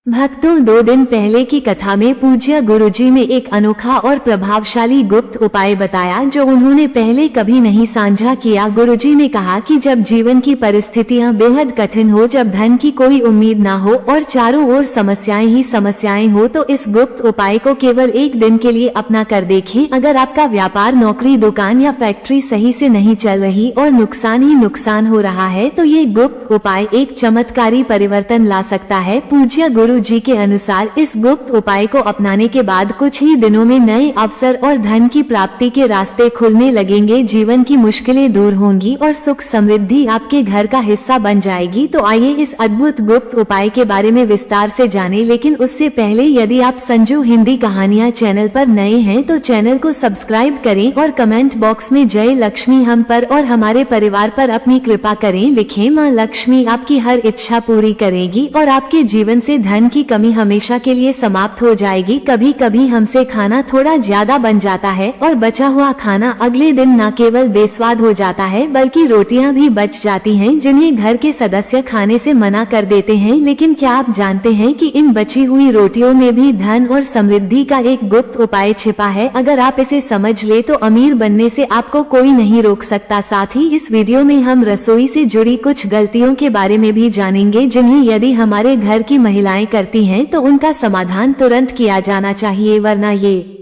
भक्तों, 2 दिन पहले की कथा में पूज्य गुरुजी ने एक अनोखा और प्रभावशाली गुप्त उपाय बताया जो उन्होंने पहले कभी नहीं साझा किया। गुरुजी ने कहा कि जब जीवन की परिस्थितियां बेहद कठिन हो, जब धन की कोई उम्मीद ना हो और चारों ओर समस्याएं ही समस्याएं हो, तो इस गुप्त उपाय को केवल 1 दिन के लिए अपना कर देखें। अगर आपका व्यापार, नौकरी, दुकान या फैक्ट्री सही से नहीं चल रही और नुकसान ही नुकसान हो रहा है, तो ये गुप्त उपाय एक चमत्कारी परिवर्तन ला सकता है। पूज्य गुरु जी के अनुसार इस गुप्त उपाय को अपनाने के बाद कुछ ही दिनों में नए अवसर और धन की प्राप्ति के रास्ते खुलने लगेंगे। जीवन की मुश्किलें दूर होंगी और सुख समृद्धि आपके घर का हिस्सा बन जाएगी। तो आइए इस अद्भुत गुप्त उपाय के बारे में विस्तार से जानें। लेकिन उससे पहले यदि आप संजू हिंदी कहानियां चैनल पर नए हैं तो चैनल को सब्सक्राइब करें और कमेंट बॉक्स में जय लक्ष्मी हम पर और हमारे परिवार पर अपनी कृपा करें लिखें। माँ लक्ष्मी आपकी हर इच्छा पूरी करेगी और आपके जीवन से धन की कमी हमेशा के लिए समाप्त हो जाएगी। कभी कभी हमसे खाना थोड़ा ज्यादा बन जाता है और बचा हुआ खाना अगले दिन न केवल बेस्वाद हो जाता है बल्कि रोटियां भी बच जाती हैं जिन्हें घर के सदस्य खाने से मना कर देते हैं। लेकिन क्या आप जानते हैं कि इन बची हुई रोटियों में भी धन और समृद्धि का एक गुप्त उपाय छिपा है। अगर आप इसे समझ ले तो अमीर बनने से आपको कोई नहीं रोक सकता। साथ ही इस वीडियो में हम रसोई से जुड़ी कुछ गलतियों के बारे में भी जानेंगे जिन्हें यदि हमारे घर की महिलाएं करती हैं तो उनका समाधान तुरंत किया जाना चाहिए, वरना ये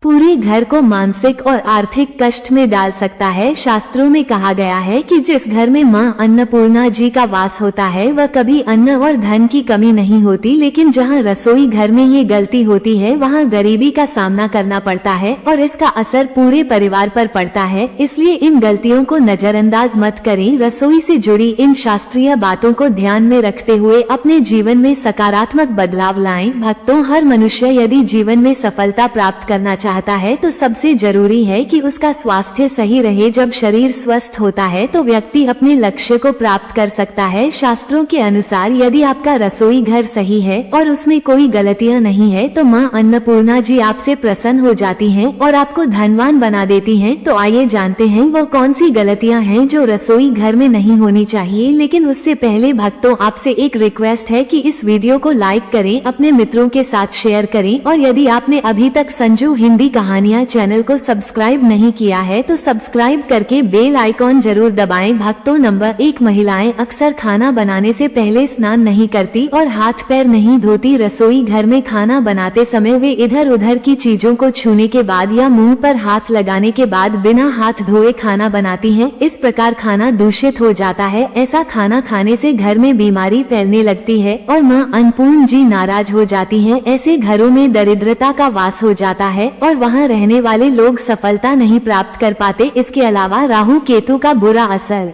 पूरे घर को मानसिक और आर्थिक कष्ट में डाल सकता है। शास्त्रों में कहा गया है कि जिस घर में मां अन्नपूर्णा जी का वास होता है वह कभी अन्न और धन की कमी नहीं होती। लेकिन जहां रसोई घर में ये गलती होती है वहां गरीबी का सामना करना पड़ता है और इसका असर पूरे परिवार पर पड़ता है। इसलिए इन गलतियों को नजरअंदाज मत करें। रसोई से जुड़ी इन शास्त्रीय बातों को ध्यान में रखते हुए अपने जीवन में सकारात्मक बदलाव लाएं। भक्तों, हर मनुष्य यदि जीवन में सफलता प्राप्त करना चाहता है तो सबसे जरूरी है कि उसका स्वास्थ्य सही रहे। जब शरीर स्वस्थ होता है तो व्यक्ति अपने लक्ष्य को प्राप्त कर सकता है। शास्त्रों के अनुसार यदि आपका रसोई घर सही है और उसमें कोई गलतियां नहीं है तो मां अन्नपूर्णा जी आपसे प्रसन्न हो जाती हैं और आपको धनवान बना देती हैं। तो आइए जानते हैं वो कौन सी गलतियां हैं जो रसोई घर में नहीं होनी चाहिए। लेकिन उससे पहले भक्तों, आपसे एक रिक्वेस्ट है कि इस वीडियो को लाइक करें, अपने मित्रों के साथ शेयर करें और यदि आपने अभी तक संजू हिंदी कहानियां चैनल को सब्सक्राइब नहीं किया है तो सब्सक्राइब करके बेल आइकॉन जरूर दबाएं। भक्तों, नंबर 1, महिलाएं अक्सर खाना बनाने से पहले स्नान नहीं करती और हाथ पैर नहीं धोती। रसोई घर में खाना बनाते समय वे इधर उधर की चीजों को छूने के बाद या मुंह पर हाथ लगाने के बाद बिना हाथ धोए खाना बनाती हैं। इस प्रकार खाना दूषित हो जाता है। ऐसा खाना खाने से घर में बीमारी फैलने लगती है और मां अन्नपूर्णा जी नाराज हो जाती हैं। ऐसे घरों में दरिद्रता का वास हो जाता है और वहां रहने वाले लोग सफलता नहीं प्राप्त कर पाते। इसके अलावा राहु केतु का बुरा असर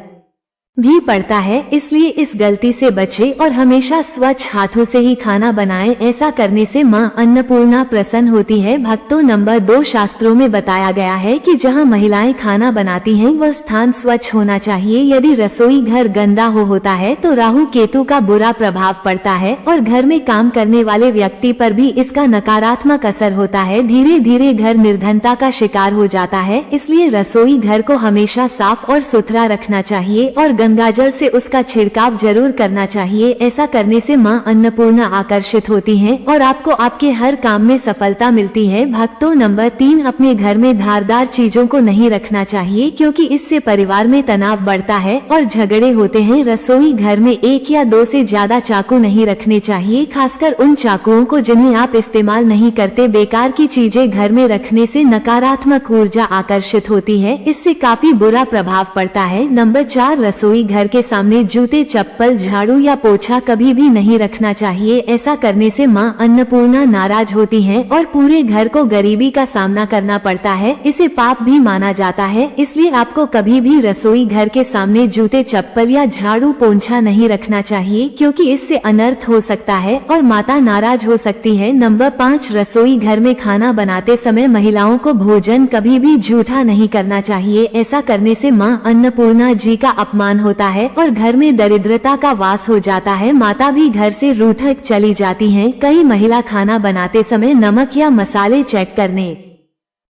भी पड़ता है। इसलिए इस गलती से बचें और हमेशा स्वच्छ हाथों से ही खाना बनाएं। ऐसा करने से मां अन्नपूर्णा प्रसन्न होती है। भक्तों, नंबर 2, शास्त्रों में बताया गया है कि जहां महिलाएं खाना बनाती हैं वह स्थान स्वच्छ होना चाहिए। यदि रसोई घर गंदा होता है तो राहु केतु का बुरा प्रभाव पड़ता है और घर में काम करने वाले व्यक्ति पर भी इसका नकारात्मक असर होता है। धीरे धीरे घर निर्धनता का शिकार हो जाता है। इसलिए रसोई घर को हमेशा साफ और सुथरा रखना चाहिए और गंगाजल से उसका छिड़काव जरूर करना चाहिए। ऐसा करने से मां अन्नपूर्णा आकर्षित होती हैं और आपको आपके हर काम में सफलता मिलती है। भक्तों, नंबर 3, अपने घर में धारदार चीजों को नहीं रखना चाहिए क्योंकि इससे परिवार में तनाव बढ़ता है और झगड़े होते हैं। रसोई घर में 1 या 2 से ज्यादा चाकू नहीं रखने चाहिए, खासकर उन चाकुओं को जिन्हें आप इस्तेमाल नहीं करते। बेकार की चीजें घर में रखने से नकारात्मक ऊर्जा आकर्षित होती है, इससे काफी बुरा प्रभाव पड़ता है। नंबर 4, रसोई घर के सामने जूते, चप्पल, झाड़ू या पोछा कभी भी नहीं रखना चाहिए। ऐसा करने से मां अन्नपूर्णा नाराज होती हैं और पूरे घर को गरीबी का सामना करना पड़ता है। इसे पाप भी माना जाता है। इसलिए आपको कभी भी रसोई घर के सामने जूते, चप्पल या झाड़ू, पोंछा नहीं रखना चाहिए क्योंकि इससे अनर्थ हो सकता है और माता नाराज हो सकती है। नंबर 5, रसोई घर में खाना बनाते समय महिलाओं को भोजन कभी भी झूठा नहीं करना चाहिए। ऐसा करने से मां अन्नपूर्णा जी का अपमान होता है और घर में दरिद्रता का वास हो जाता है। माता भी घर से रूठक चली जाती हैं। कई महिला खाना बनाते समय नमक या मसाले चेक करने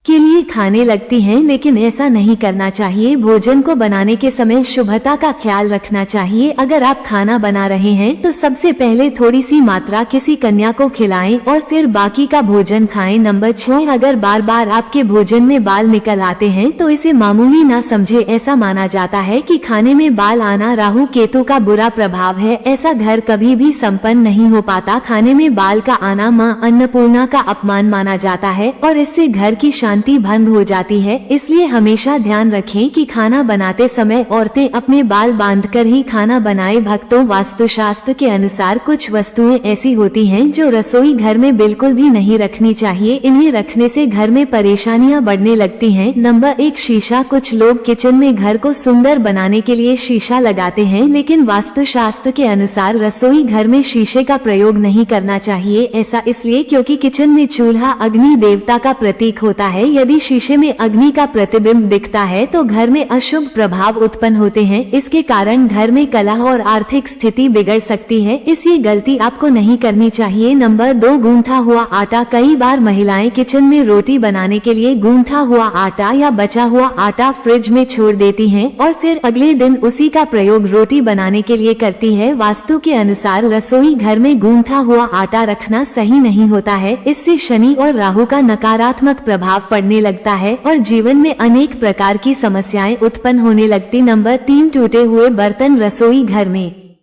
के लिए खाने लगती हैं, लेकिन ऐसा नहीं करना चाहिए। भोजन को बनाने के समय शुभता का ख्याल रखना चाहिए। अगर आप खाना बना रहे हैं तो सबसे पहले थोड़ी सी मात्रा किसी कन्या को खिलाएं और फिर बाकी का भोजन खाएं। नंबर 6, अगर बार बार आपके भोजन में बाल निकल आते हैं तो इसे मामूली ना समझे। ऐसा माना जाता है कि खाने में बाल आना राहु केतु का बुरा प्रभाव है। ऐसा घर कभी भी संपन्न नहीं हो पाता। खाने में बाल का आना मां अन्नपूर्णा का अपमान माना जाता है और इससे घर की शांति भंग हो जाती है। इसलिए हमेशा ध्यान रखें कि खाना बनाते समय औरतें अपने बाल बांधकर ही खाना बनाएं। भक्तों, वास्तुशास्त्र के अनुसार कुछ वस्तुएं ऐसी होती हैं जो रसोई घर में बिल्कुल भी नहीं रखनी चाहिए। इन्हें रखने से घर में परेशानियां बढ़ने लगती हैं। नंबर 1, शीशा। कुछ लोग किचन में घर को सुंदर बनाने के लिए शीशा लगाते हैं, लेकिन वास्तुशास्त्र के अनुसार रसोई घर में शीशे का प्रयोग नहीं करना चाहिए। ऐसा इसलिए क्योंकि किचन में चूल्हा अग्नि देवता का प्रतीक होता है। यदि शीशे में अग्नि का प्रतिबिंब दिखता है तो घर में अशुभ प्रभाव उत्पन्न होते हैं। इसके कारण घर में कलह और आर्थिक स्थिति बिगड़ सकती है। इसी गलती आपको नहीं करनी चाहिए। नंबर 2, गूंथा हुआ आटा। कई बार महिलाएं किचन में रोटी बनाने के लिए गूंथा हुआ आटा या बचा हुआ आटा फ्रिज में छोड़ देती हैं और फिर अगले दिन उसी का प्रयोग रोटी बनाने के लिए करती है। वास्तु के अनुसार रसोई घर में गूंथा हुआ आटा रखना सही नहीं होता है। इससे शनि और राहु का नकारात्मक प्रभाव पड़ने लगता है और जीवन में अनेक प्रकार की समस्याएं उत्पन्न होने लगती। नंबर 3, टूटे हुए बर्तन। रसोई घर में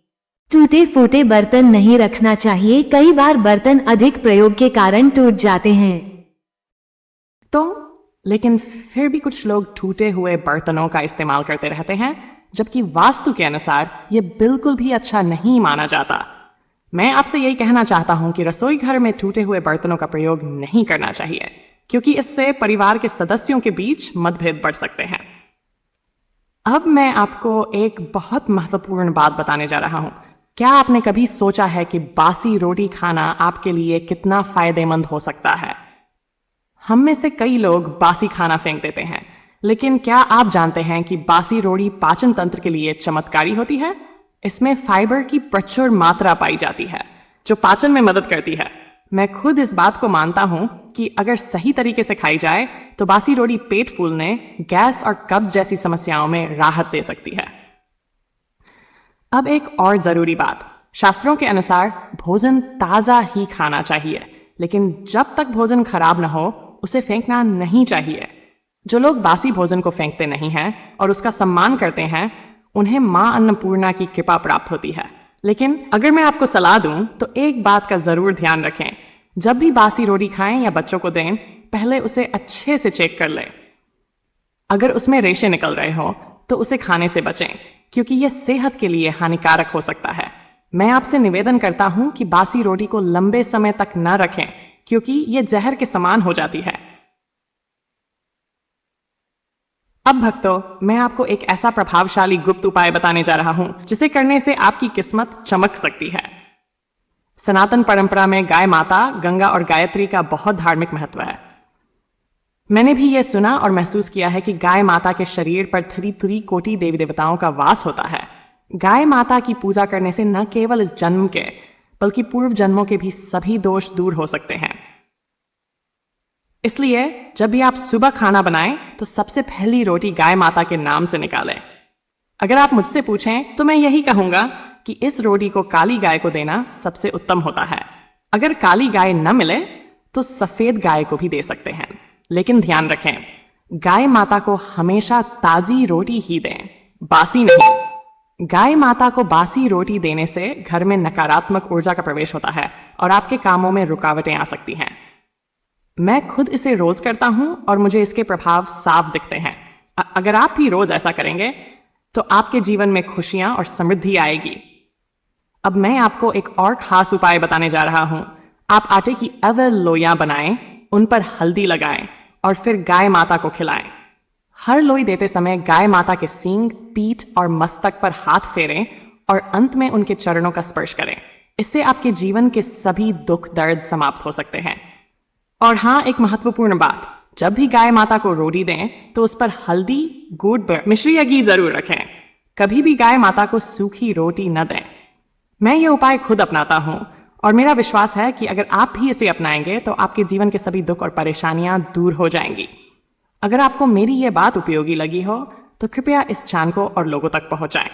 टूटे फूटे बर्तन नहीं रखना चाहिए। कई बार बर्तन अधिक प्रयोग के कारण टूट जाते हैं। लेकिन फिर भी कुछ लोग टूटे हुए बर्तनों का इस्तेमाल करते रहते हैं, जबकि वास्तु के अनुसार ये बिल्कुल भी अच्छा नहीं माना जाता। मैं आपसे यही कहना चाहता हूं कि रसोई घर में टूटे हुए बर्तनों का प्रयोग नहीं करना चाहिए, क्योंकि इससे परिवार के सदस्यों के बीच मतभेद बढ़ सकते हैं। अब मैं आपको एक बहुत महत्वपूर्ण बात बताने जा रहा हूं। क्या आपने कभी सोचा है कि बासी रोटी खाना आपके लिए कितना फायदेमंद हो सकता है? हम में से कई लोग बासी खाना फेंक देते हैं, लेकिन क्या आप जानते हैं कि बासी रोटी पाचन तंत्र के लिए चमत्कारी होती है? इसमें फाइबर की प्रचुर मात्रा पाई जाती है, जो पाचन में मदद करती है। मैं खुद इस बात को मानता हूं कि अगर सही तरीके से खाई जाए तो बासी रोटी पेट फूलने, गैस और कब्ज जैसी समस्याओं में राहत दे सकती है। अब एक और जरूरी बात, शास्त्रों के अनुसार भोजन ताजा ही खाना चाहिए, लेकिन जब तक भोजन खराब न हो उसे फेंकना नहीं चाहिए। जो लोग बासी भोजन को फेंकते नहीं हैं और उसका सम्मान करते हैं, उन्हें मां अन्नपूर्णा की कृपा प्राप्त होती है। लेकिन अगर मैं आपको सलाह दूं तो एक बात का जरूर ध्यान रखें, जब भी बासी रोटी खाएं या बच्चों को दें, पहले उसे अच्छे से चेक कर लें। अगर उसमें रेशे निकल रहे हो तो उसे खाने से बचें, क्योंकि यह सेहत के लिए हानिकारक हो सकता है। मैं आपसे निवेदन करता हूं कि बासी रोटी को लंबे समय तक न रखें, क्योंकि यह जहर के समान हो जाती है। अब भक्तों, मैं आपको एक ऐसा प्रभावशाली गुप्त उपाय बताने जा रहा हूं जिसे करने से आपकी किस्मत चमक सकती है। सनातन परंपरा में गाय माता, गंगा और गायत्री का बहुत धार्मिक महत्व है। मैंने भी यह सुना और महसूस किया है कि गाय माता के शरीर पर 33 कोटि देवी देवताओं का वास होता है। गाय माता की पूजा करने से न केवल इस जन्म के बल्कि पूर्व जन्मों के भी सभी दोष दूर हो सकते हैं। इसलिए जब भी आप सुबह खाना बनाएं तो सबसे पहली रोटी गाय माता के नाम से निकालें। अगर आप मुझसे पूछें तो मैं यही कहूंगा कि इस रोटी को काली गाय को देना सबसे उत्तम होता है। अगर काली गाय न मिले तो सफेद गाय को भी दे सकते हैं, लेकिन ध्यान रखें, गाय माता को हमेशा ताजी रोटी ही दें, बासी नहीं। गाय माता को बासी रोटी देने से घर में नकारात्मक ऊर्जा का प्रवेश होता है और आपके कामों में रुकावटें आ सकती हैं। मैं खुद इसे रोज करता हूं और मुझे इसके प्रभाव साफ दिखते हैं। अगर आप भी रोज ऐसा करेंगे तो आपके जीवन में खुशियां और समृद्धि आएगी। अब मैं आपको एक और खास उपाय बताने जा रहा हूं। आप आटे की अवर लोइयां बनाएं, उन पर हल्दी लगाएं और फिर गाय माता को खिलाएं। हर लोई देते समय गाय माता के सींग, पीठ और मस्तक पर हाथ फेरें और अंत में उनके चरणों का स्पर्श करें। इससे आपके जीवन के सभी दुख दर्द समाप्त हो सकते हैं। और हाँ, एक महत्वपूर्ण बात, जब भी गाय माता को रोटी दें तो उस पर हल्दी, गुड़, मिश्री या घी जरूर रखें। कभी भी गाय माता को सूखी रोटी न दें। मैं ये उपाय खुद अपनाता हूं और मेरा विश्वास है कि अगर आप भी इसे अपनाएंगे तो आपके जीवन के सभी दुख और परेशानियां दूर हो जाएंगी। अगर आपको मेरी ये बात उपयोगी लगी हो तो कृपया इस चैनल को और लोगों तक पहुंचाएं।